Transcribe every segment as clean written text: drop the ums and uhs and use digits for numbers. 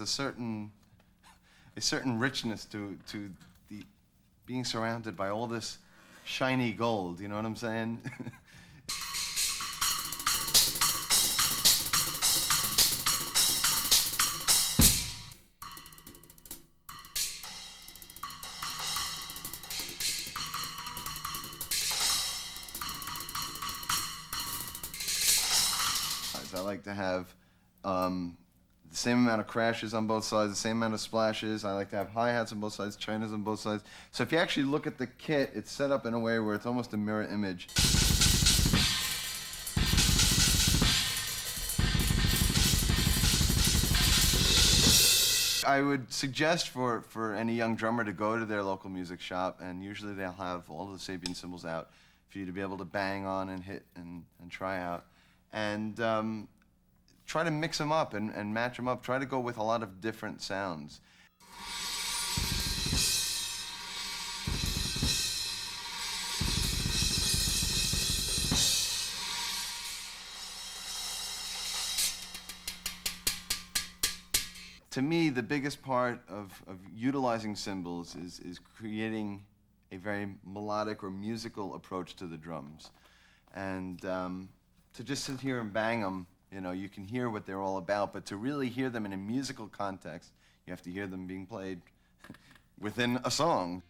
a certain richness to the being surrounded by all this shiny gold. You know what I'm saying? I like to have the same amount of crashes on both sides, the same amount of splashes. I like to have hi-hats on both sides, chinas on both sides. So if you actually look at the kit, it's set up in a way where it's almost a mirror image. I would suggest for any young drummer to go to their local music shop, and usually they'll have all the Sabian cymbals out for you to be able to bang on and hit and try out. And try to mix them up and match them up. Try to go with a lot of different sounds. To me, the biggest part of utilizing cymbals is creating a very melodic or musical approach to the drums. And to just sit here and bang them, you know, you can hear what they're all about, but to really hear them in a musical context, you have to hear them being played within a song.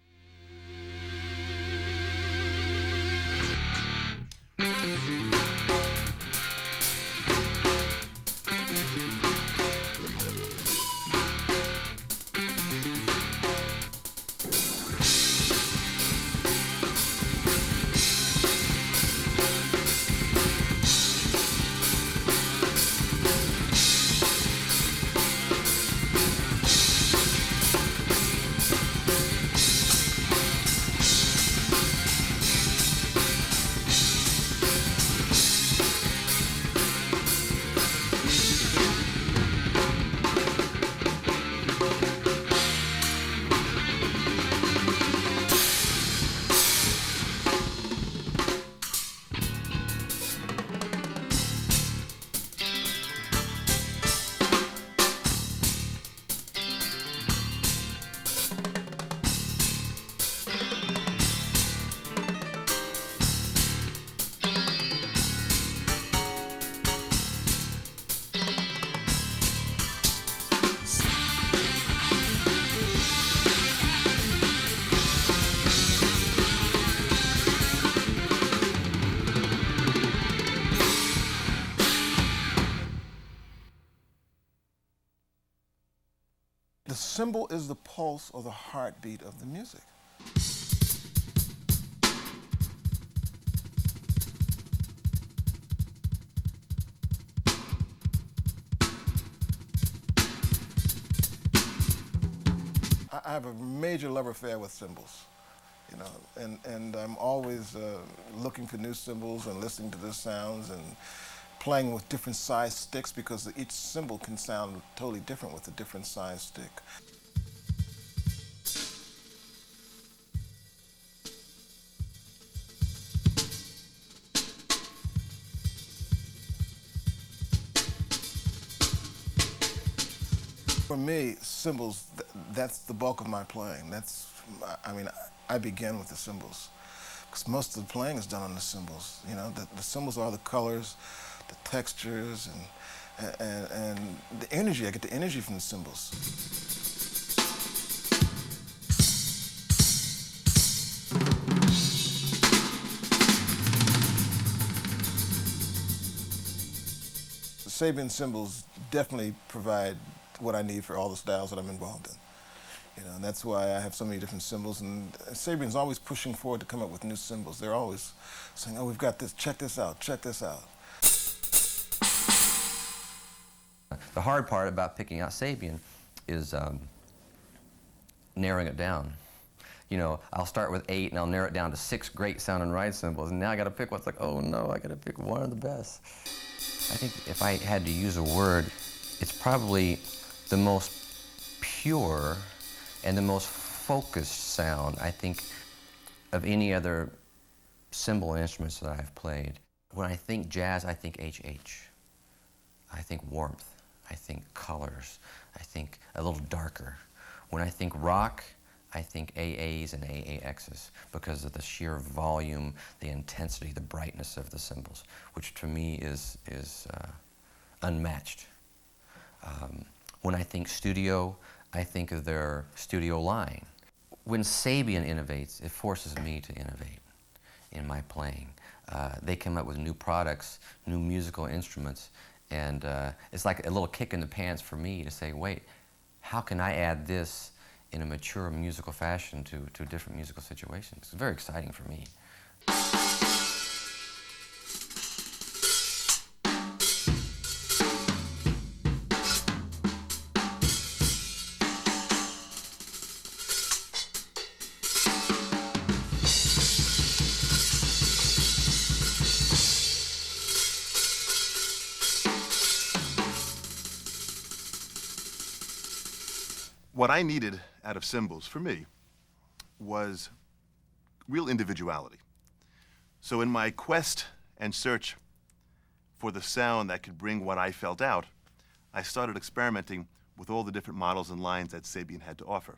The cymbal is the pulse or the heartbeat of the music. I have a major love affair with cymbals, you know, and I'm always looking for new cymbals and listening to the sounds and playing with different size sticks, because each cymbal can sound totally different with a different size stick. For me, cymbals, that's the bulk of my playing. I mean, I begin with the cymbals, because most of the playing is done on the cymbals. You know, the cymbals are the colors, the textures, and the energy. I get the energy from the cymbals. The Sabian cymbals definitely provide what I need for all the styles that I'm involved in. You know, and that's why I have so many different cymbals, and Sabian's always pushing forward to come up with new cymbals. They're always saying, oh, we've got this, check this out, check this out. The hard part about picking out Sabian is narrowing it down. You know, I'll start with 8 and I'll narrow it down to 6 great sounding ride cymbals, and now I gotta pick what's like, oh no, I gotta pick one of the best. I think if I had to use a word, it's probably the most pure and the most focused sound, I think, of any other cymbal instruments that I've played. When I think jazz, I think HH. I think warmth. I think colors, I think a little darker. When I think rock, I think AAs and AAXs because of the sheer volume, the intensity, the brightness of the cymbals, which to me is unmatched. When I think studio, I think of their studio line. When Sabian innovates, it forces me to innovate in my playing. They come up with new products, new musical instruments, and it's like a little kick in the pants for me to say, wait, how can I add this in a mature musical fashion to different musical situations? It's very exciting for me. What I needed out of cymbals, for me, was real individuality. So in my quest and search for the sound that could bring what I felt out, I started experimenting with all the different models and lines that Sabian had to offer.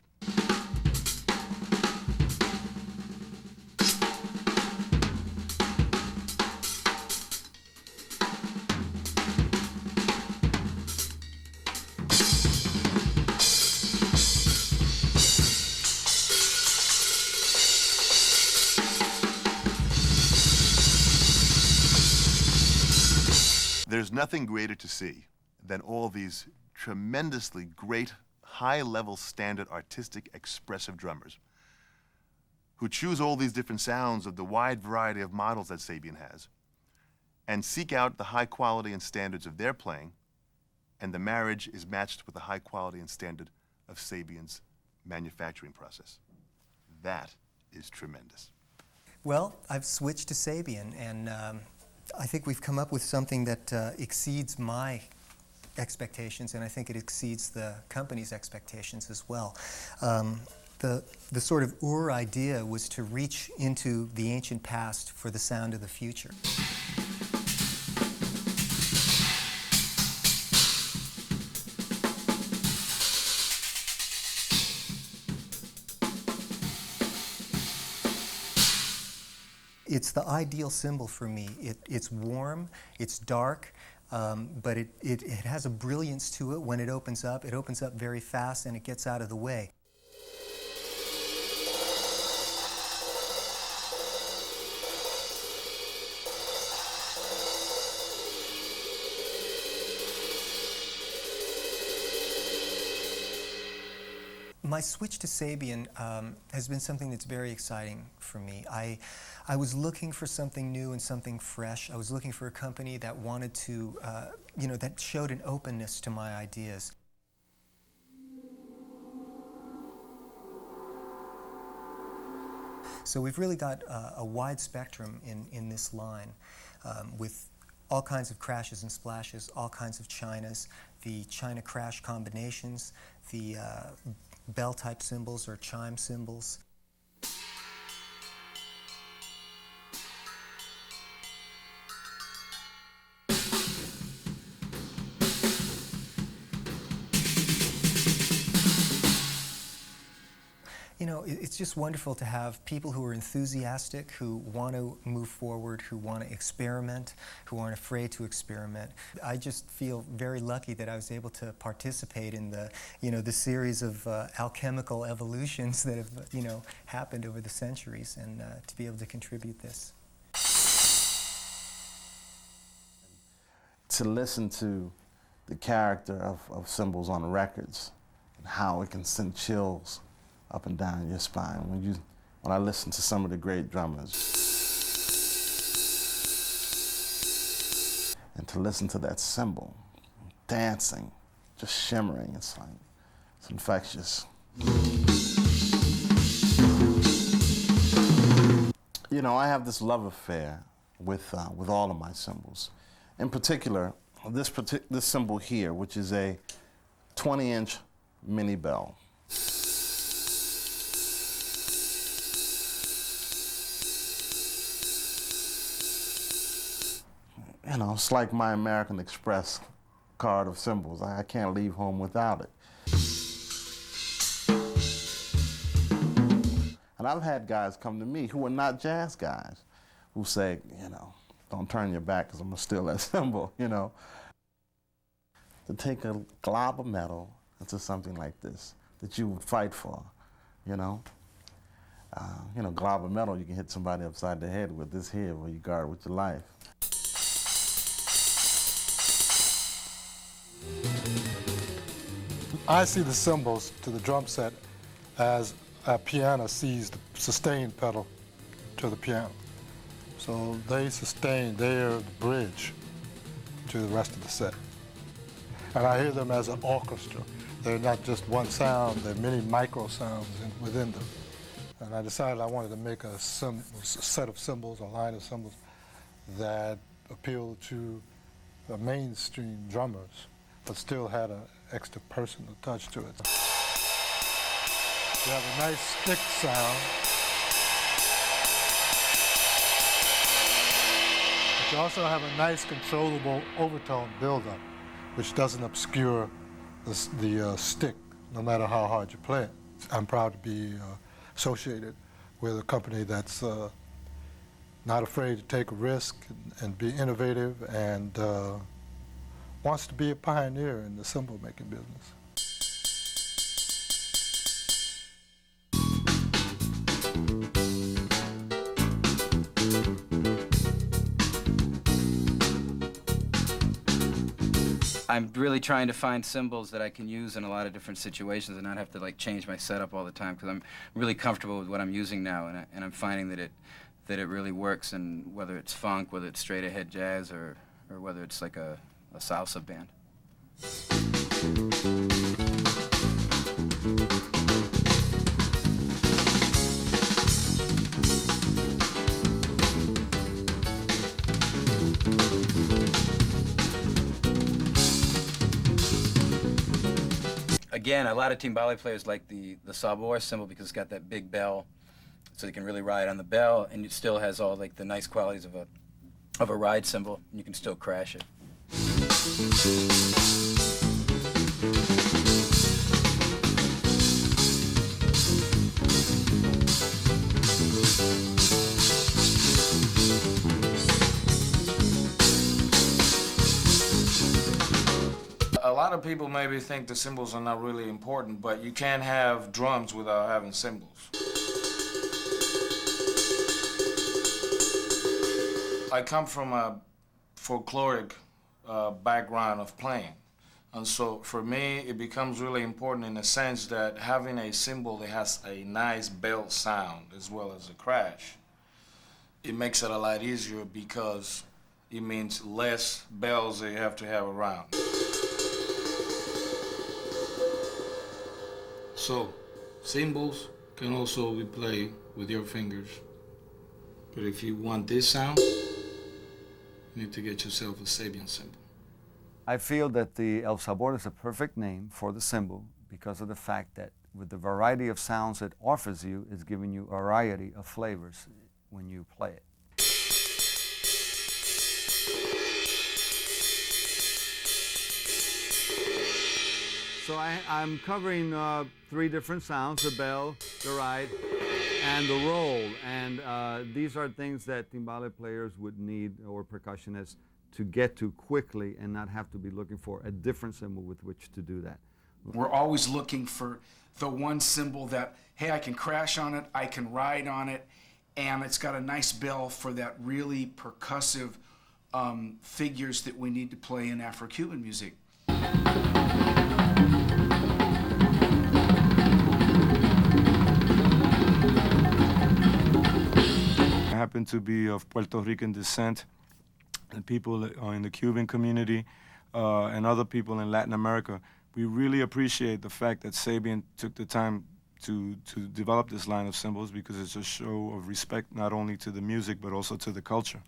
There's nothing greater to see than all these tremendously great, high-level, standard, artistic, expressive drummers who choose all these different sounds of the wide variety of models that Sabian has and seek out the high quality and standards of their playing, and the marriage is matched with the high quality and standard of Sabian's manufacturing process. That is tremendous. Well, I've switched to Sabian, and I think we've come up with something that exceeds my expectations, and I think it exceeds the company's expectations as well. The sort of idea was to reach into the ancient past for the sound of the future. It's the ideal cymbal for me. It's warm, it's dark, but it has a brilliance to it when it opens up. It opens up very fast and it gets out of the way. My switch to Sabian has been something that's very exciting for me. I was looking for something new and something fresh. I was looking for a company that wanted to, that showed an openness to my ideas. So we've really got a wide spectrum in this line with all kinds of crashes and splashes, all kinds of chinas, the china crash combinations, the bell-type cymbals or chime cymbals. You know, it's just wonderful to have people who are enthusiastic, who want to move forward, who want to experiment, who aren't afraid to experiment. I just feel very lucky that I was able to participate in the, the series of alchemical evolutions that have, happened over the centuries, and to be able to contribute this. To listen to the character of cymbals on records and how it can send chills up and down your spine when I listen to some of the great drummers. And to listen to that cymbal dancing, just shimmering, it's infectious. I have this love affair with all of my cymbals. In particular, this cymbal here, which is a 20-inch mini bell. It's like my American Express card of cymbals. I can't leave home without it. And I've had guys come to me who are not jazz guys who say, you know, don't turn your back because I'm going to steal that cymbal, you know. To take a glob of metal into something like this that you would fight for, you know. Glob of metal you can hit somebody upside the head with. This here where you guard with your life. I see the cymbals to the drum set as a piano sees the sustain pedal to the piano. So they sustain, they're the bridge to the rest of the set. And I hear them as an orchestra. They're not just one sound, they're many micro sounds within them. And I decided I wanted to make a set of cymbals, a line of cymbals that appealed to the mainstream drummers, but still had an extra personal touch to it. You have a nice stick sound, but you also have a nice controllable overtone buildup, which doesn't obscure the stick, no matter how hard you play it. I'm proud to be associated with a company that's not afraid to take a risk and be innovative and wants to be a pioneer in the cymbal making business. I'm really trying to find cymbals that I can use in a lot of different situations and not have to like change my setup all the time, because I'm really comfortable with what I'm using now, and I'm finding that it really works, and whether it's funk, whether it's straight ahead jazz, or whether it's like a salsa band. Again, a lot of timbale players like the sabor cymbal because it's got that big bell, so you can really ride on the bell, and it still has all like the nice qualities of a ride cymbal, and you can still crash it. A lot of people maybe think the cymbals are not really important, but you can't have drums without having cymbals. I come from a folkloric background of playing, and so for me it becomes really important in the sense that having a cymbal that has a nice bell sound as well as a crash, it makes it a lot easier because it means less bells that you have to have around. So, cymbals can also be played with your fingers. But if you want this sound, you need to get yourself a Sabian cymbal. I feel that the El Sabor is a perfect name for the cymbal because of the fact that with the variety of sounds it offers you, it's giving you a variety of flavors when you play it. So I'm covering 3 different sounds: the bell, the ride, and the roll. And these are things that timbale players would need, or percussionists, to get to quickly and not have to be looking for a different cymbal with which to do that. We're always looking for the one cymbal that, hey, I can crash on it, I can ride on it, and it's got a nice bell for that really percussive figures that we need to play in Afro-Cuban music. I happen to be of Puerto Rican descent, and people in the Cuban community and other people in Latin America. We really appreciate the fact that Sabian took the time to develop this line of cymbals, because it's a show of respect not only to the music but also to the culture.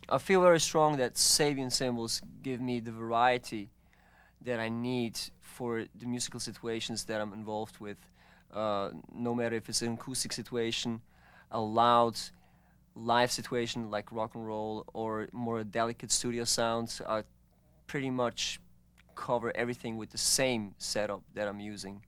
I feel very strong that Sabian cymbals give me the variety that I need for the musical situations that I'm involved with. No matter if it's an acoustic situation, a loud live situation like rock and roll or more delicate studio sounds, I pretty much cover everything with the same setup that I'm using.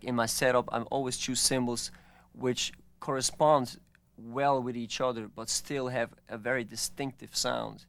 In my setup, I always choose cymbals which correspond well with each other, but still have a very distinctive sound.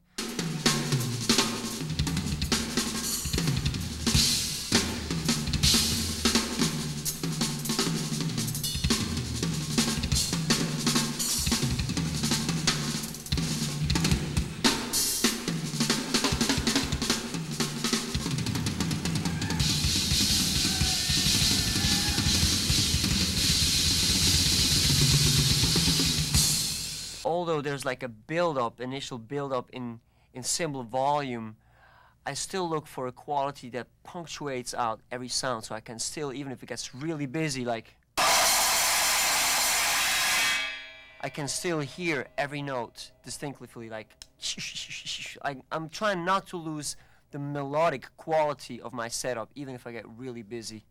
Although there's like a build-up, initial build-up in cymbal volume, I still look for a quality that punctuates out every sound, so I can still, even if it gets really busy, like, I can still hear every note distinctly, like, I'm trying not to lose the melodic quality of my setup, even if I get really busy.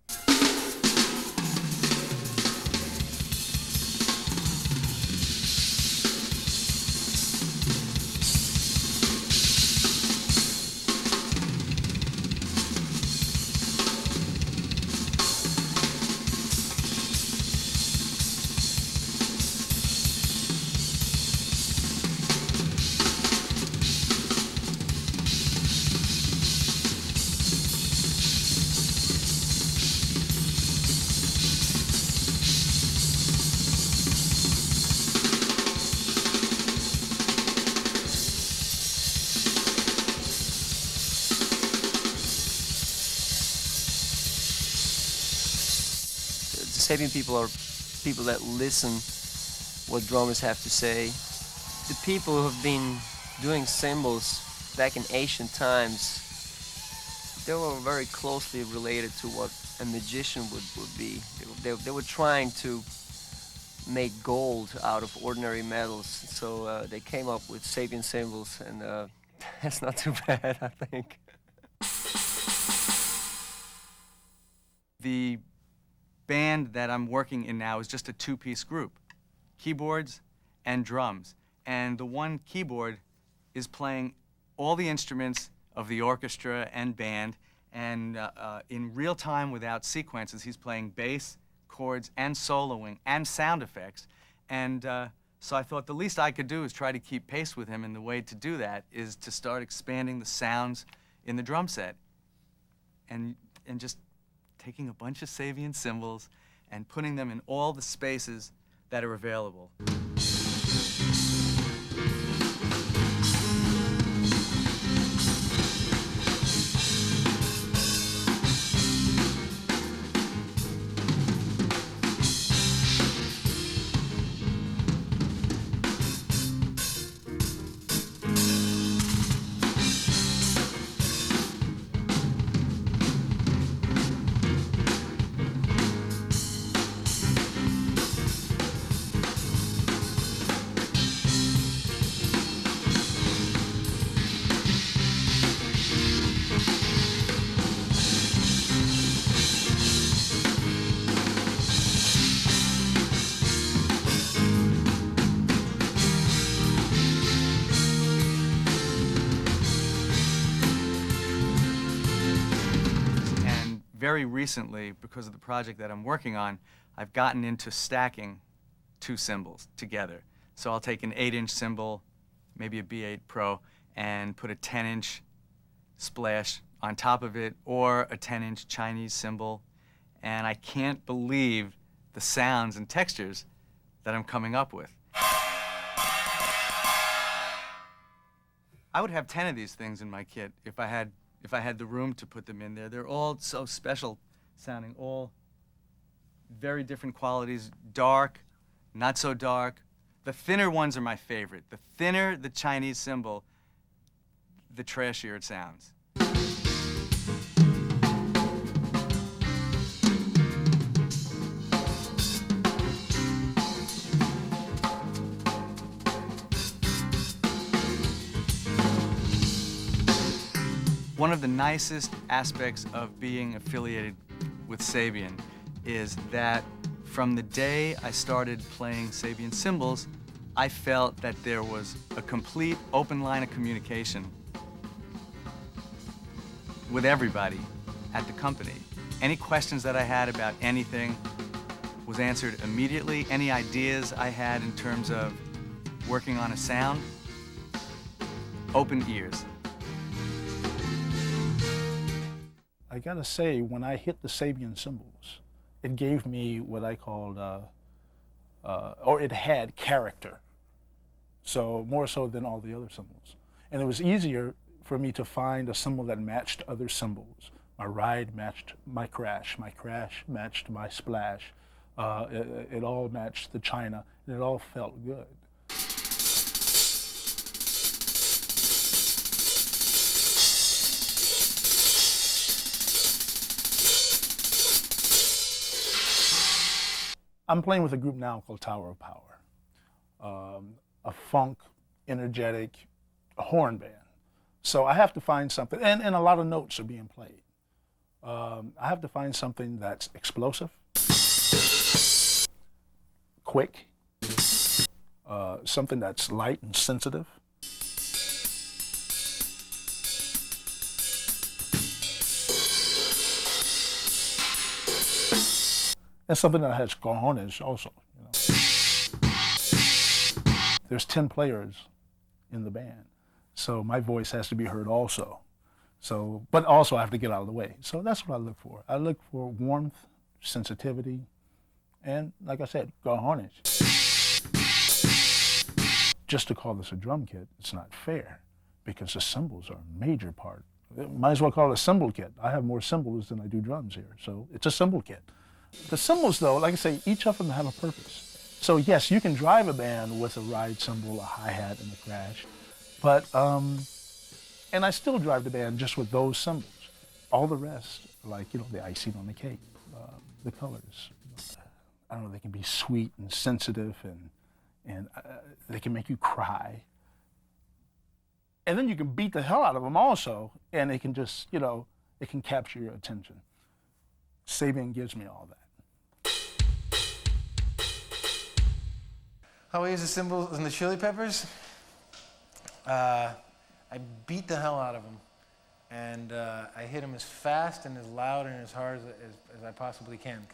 Sabian people are people that listen what drummers have to say. The people who have been doing cymbals back in ancient times, they were very closely related to what a magician would be. They were trying to make gold out of ordinary metals, so they came up with Sabian cymbals, and that's not too bad, I think. The band that I'm working in now is just a two-piece group, keyboards and drums. And the one keyboard is playing all the instruments of the orchestra and band, and in real time without sequences, he's playing bass, chords, and soloing, and sound effects. And so I thought the least I could do is try to keep pace with him, and the way to do that is to start expanding the sounds in the drum set. And just taking a bunch of Sabian cymbals and putting them in all the spaces that are available. Very recently, because of the project that I'm working on, I've gotten into stacking two cymbals together. So I'll take an 8-inch cymbal, maybe a B8 Pro, and put a 10-inch splash on top of it, or a 10-inch Chinese cymbal, and I can't believe the sounds and textures that I'm coming up with. I would have 10 of these things in my kit if I had the room to put them in there. They're all so special sounding, all very different qualities, dark, not so dark. The thinner ones are my favorite. The thinner the Chinese cymbal, the trashier it sounds. One of the nicest aspects of being affiliated with Sabian is that from the day I started playing Sabian cymbals, I felt that there was a complete open line of communication with everybody at the company. Any questions that I had about anything was answered immediately. Any ideas I had in terms of working on a sound, open ears. I gotta say, when I hit the Sabian cymbals, it gave me what I called, or it had character. So more so than all the other cymbals. And it was easier for me to find a cymbal that matched other cymbals. My ride matched my crash matched my splash. It all matched the China, and it all felt good. I'm playing with a group now called Tower of Power, a funk, energetic horn band. So I have to find something, and a lot of notes are being played. I have to find something that's explosive, quick, something that's light and sensitive. And something that has cojones also. You know. There's 10 players in the band, so my voice has to be heard also. So, but also I have to get out of the way. So that's what I look for. I look for warmth, sensitivity, and like I said, cojones. Just to call this a drum kit, it's not fair, because the cymbals are a major part. Might as well call it a cymbal kit. I have more cymbals than I do drums here, so it's a cymbal kit. The cymbals, though, like I say, each of them have a purpose. So yes, you can drive a band with a ride cymbal, a hi-hat, and a crash, but, and I still drive the band just with those cymbals. All the rest, like, you know, the icing on the cake, the colors. I don't know, they can be sweet and sensitive, and they can make you cry. And then you can beat the hell out of them also, and they can just, you know, it can capture your attention. Sabian gives me all that. How I use the cymbals in the Chili Peppers? I beat the hell out of them, and I hit them as fast and as loud and as hard as I possibly can.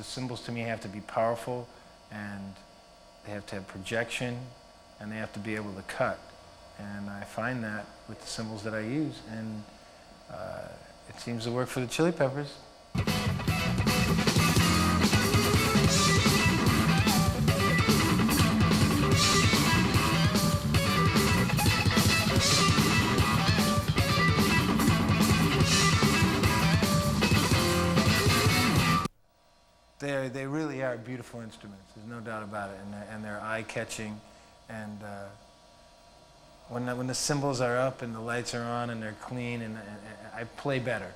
Cymbals to me have to be powerful, and they have to have projection, and they have to be able to cut. And I find that with the cymbals that I use, and it seems to work for the Chili Peppers. They really are beautiful instruments, there's no doubt about it, and they're eye-catching, and when the cymbals are up and the lights are on and they're clean, and I play better.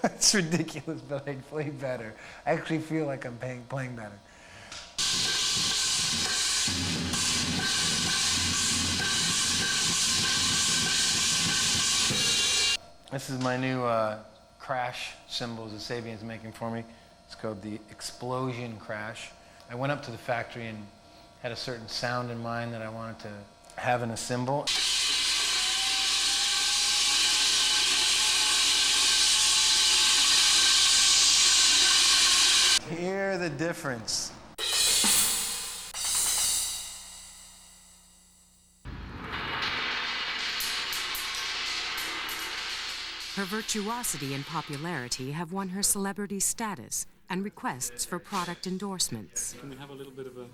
It's ridiculous, but I play better. I actually feel like I'm playing better. This is my new crash cymbals that Sabian's making for me. It's called the Explosion Crash. I went up to the factory and had a certain sound in mind that I wanted to have in a cymbal. Hear the difference. Her virtuosity and popularity have won her celebrity status and requests for product endorsements. Can we have a little bit of a...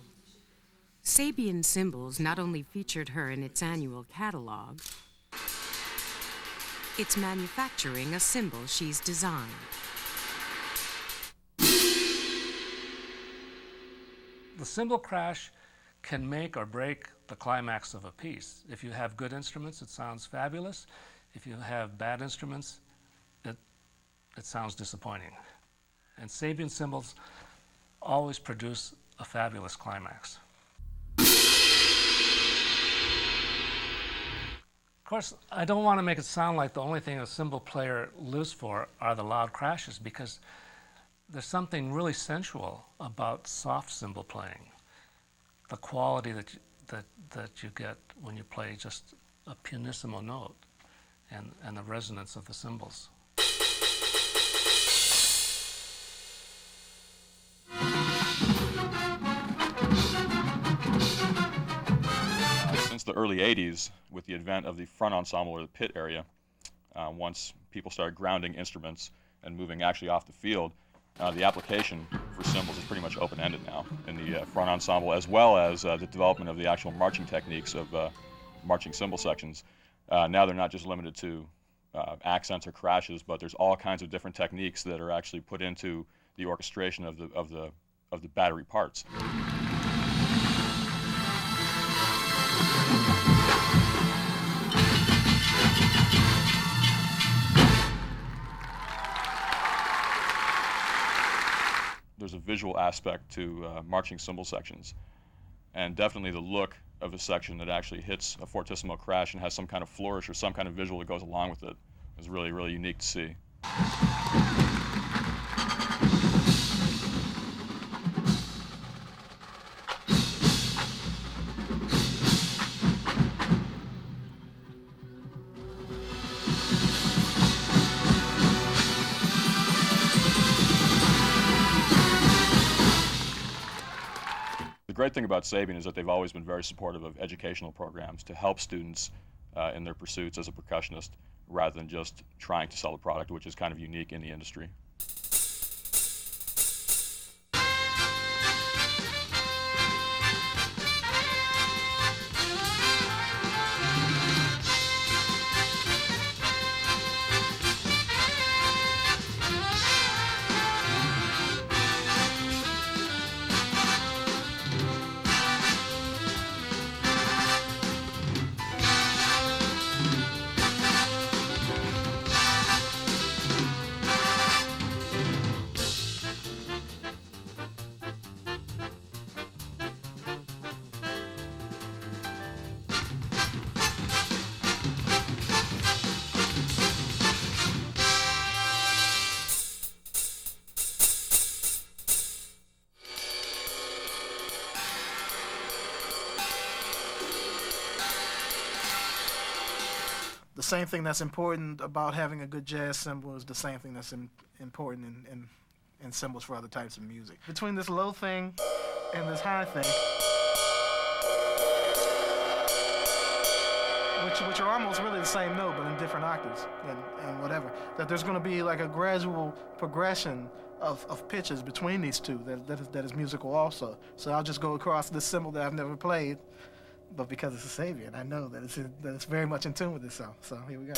Sabian Cymbals not only featured her in its annual catalog, it's manufacturing a cymbal she's designed. The cymbal crash can make or break the climax of a piece. If you have good instruments, it sounds fabulous. If you have bad instruments, it sounds disappointing. And Sabian cymbals always produce a fabulous climax. Of course, I don't want to make it sound like the only thing a cymbal player lives for are the loud crashes, because there's something really sensual about soft cymbal playing. The quality that you get when you play just a pianissimo note, and the resonance of the cymbals. Since the early 80s, with the advent of the front ensemble or the pit area, once people started grounding instruments and moving actually off the field, the application for cymbals is pretty much open-ended now in the front ensemble, as well as the development of the actual marching techniques of marching cymbal sections. Now they're not just limited to accents or crashes, but there's all kinds of different techniques that are actually put into the orchestration of the battery parts. There's a visual aspect to marching cymbal sections, and definitely the look of a section that actually hits a fortissimo crash and has some kind of flourish or some kind of visual that goes along with it is really, really unique to see. The great thing about Sabian is that they've always been very supportive of educational programs to help students in their pursuits as a percussionist, rather than just trying to sell a product, which is kind of unique in the industry. The same thing that's important about having a good jazz cymbal is the same thing that's important in cymbals for other types of music. Between this low thing and this high thing, which are almost really the same note but in different octaves and whatever, that there's going to be like a gradual progression of pitches between these two that is musical also. So I'll just go across this cymbal that I've never played, but because it's a Sabian, I know that it's very much in tune with this sound. So here we go.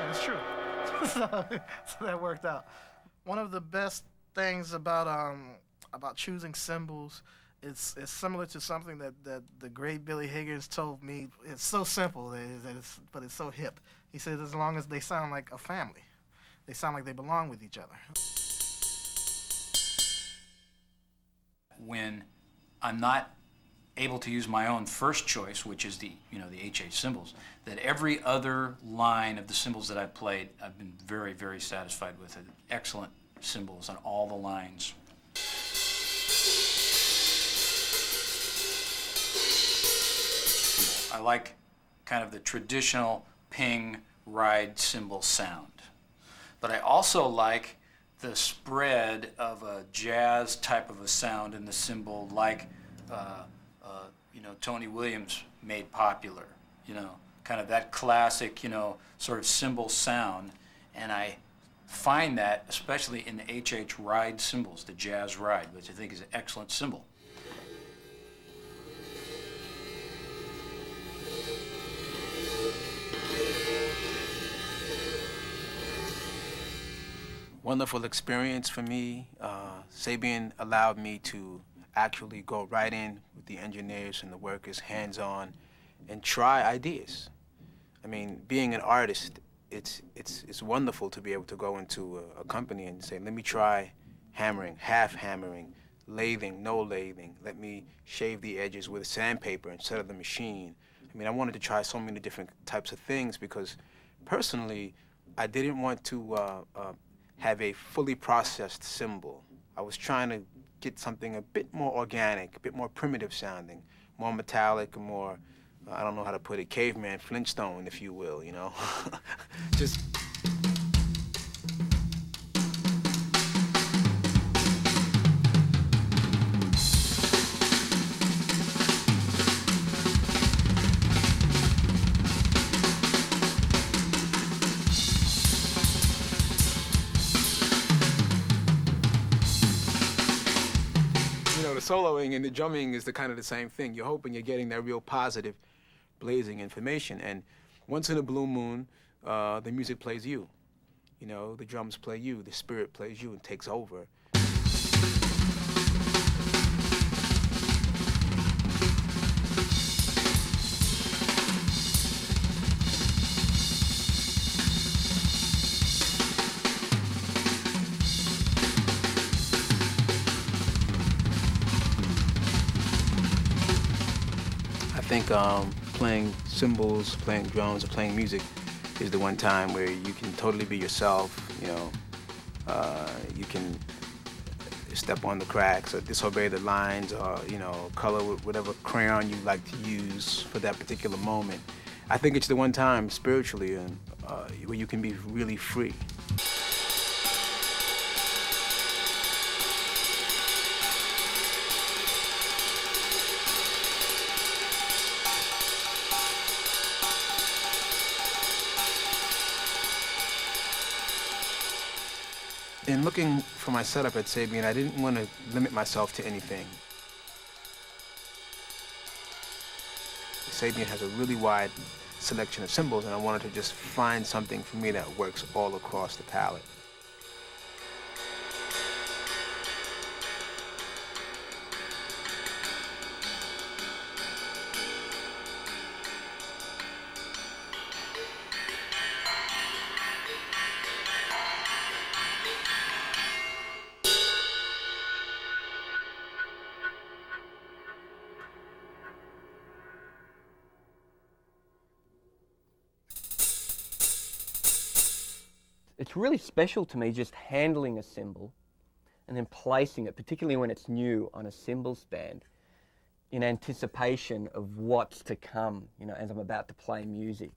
And it's true. so that worked out. One of the best things about choosing cymbals, it's similar to something that the great Billy Higgins told me. It's so simple, but it's so hip. He says as long as they sound like a family, they sound like they belong with each other. When I'm not able to use my own first choice, which is the HH cymbals, that every other line of the cymbals that I've played, I've been very, very satisfied with it. Excellent cymbals on all the lines. I like kind of the traditional ping ride cymbal sound. But I also like the spread of a jazz type of a sound in the cymbal, like Tony Williams made popular, kind of that classic, sort of cymbal sound. And I find that especially in the HH ride cymbals, the jazz ride, which I think is an excellent cymbal. Wonderful experience for me. Sabian allowed me to actually go right in with the engineers and the workers, hands-on, and try ideas. I mean, being an artist, it's wonderful to be able to go into a company and say, let me try hammering, half hammering, lathing, no lathing. Let me shave the edges with sandpaper instead of the machine. I mean, I wanted to try so many different types of things because personally, I didn't want to have a fully processed cymbal. I was trying to get something a bit more organic, a bit more primitive sounding, more metallic, more, I don't know how to put it, caveman, Flintstone, if you will, Just... The soloing and the drumming is kind of the same thing. You're hoping you're getting that real positive, blazing information. And once in a blue moon, the music plays you. The drums play you, the spirit plays you and takes over. I think playing cymbals, playing drums, or playing music is the one time where you can totally be yourself. You can step on the cracks or disobey the lines or, color with whatever crayon you like to use for that particular moment. I think it's the one time spiritually where you can be really free. In looking for my setup at Sabian, I didn't want to limit myself to anything. Sabian has a really wide selection of cymbals, and I wanted to just find something for me that works all across the palette. It's really special to me just handling a cymbal and then placing it, particularly when it's new, on a cymbal stand in anticipation of what's to come, as I'm about to play music.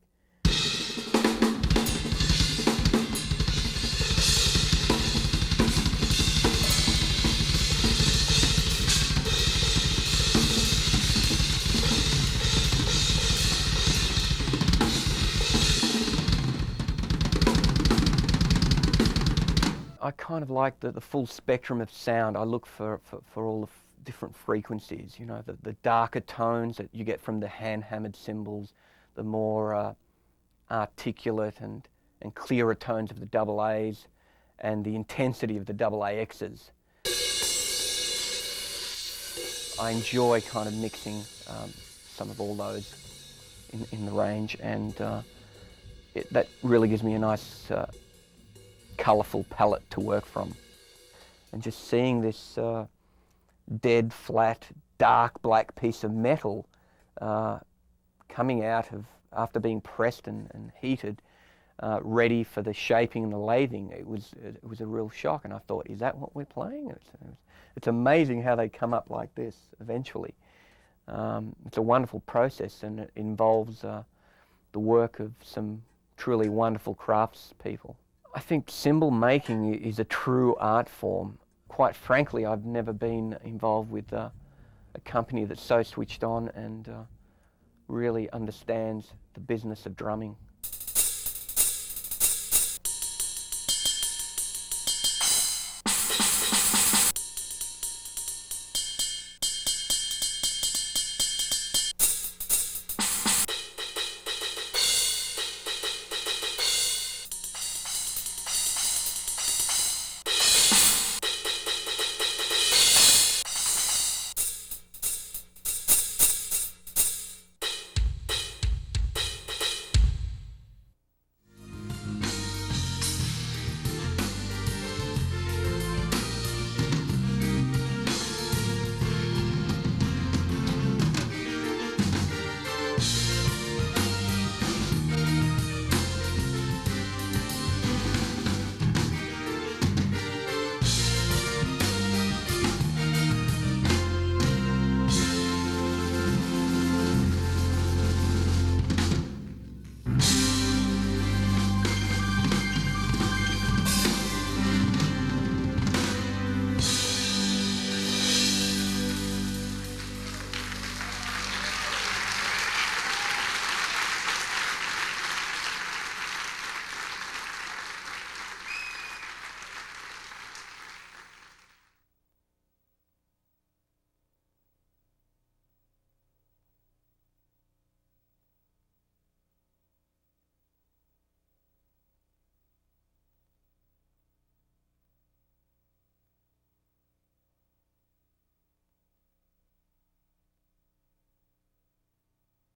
I kind of like the full spectrum of sound. I look for all the different frequencies, the darker tones that you get from the hand-hammered cymbals, the more articulate and clearer tones of the double A's, and the intensity of the double AXs. I enjoy kind of mixing some of all those in the range, and that really gives me a nice colourful palette to work from. And just seeing this dead, flat, dark black piece of metal coming out of, after being pressed and heated, ready for the shaping and the lathing, it was a real shock. And I thought, is that what we're playing? It's amazing how they come up like this eventually. It's a wonderful process, and it involves the work of some truly wonderful craftspeople. I think cymbal making is a true art form. Quite frankly, I've never been involved with a company that's so switched on and really understands the business of drumming.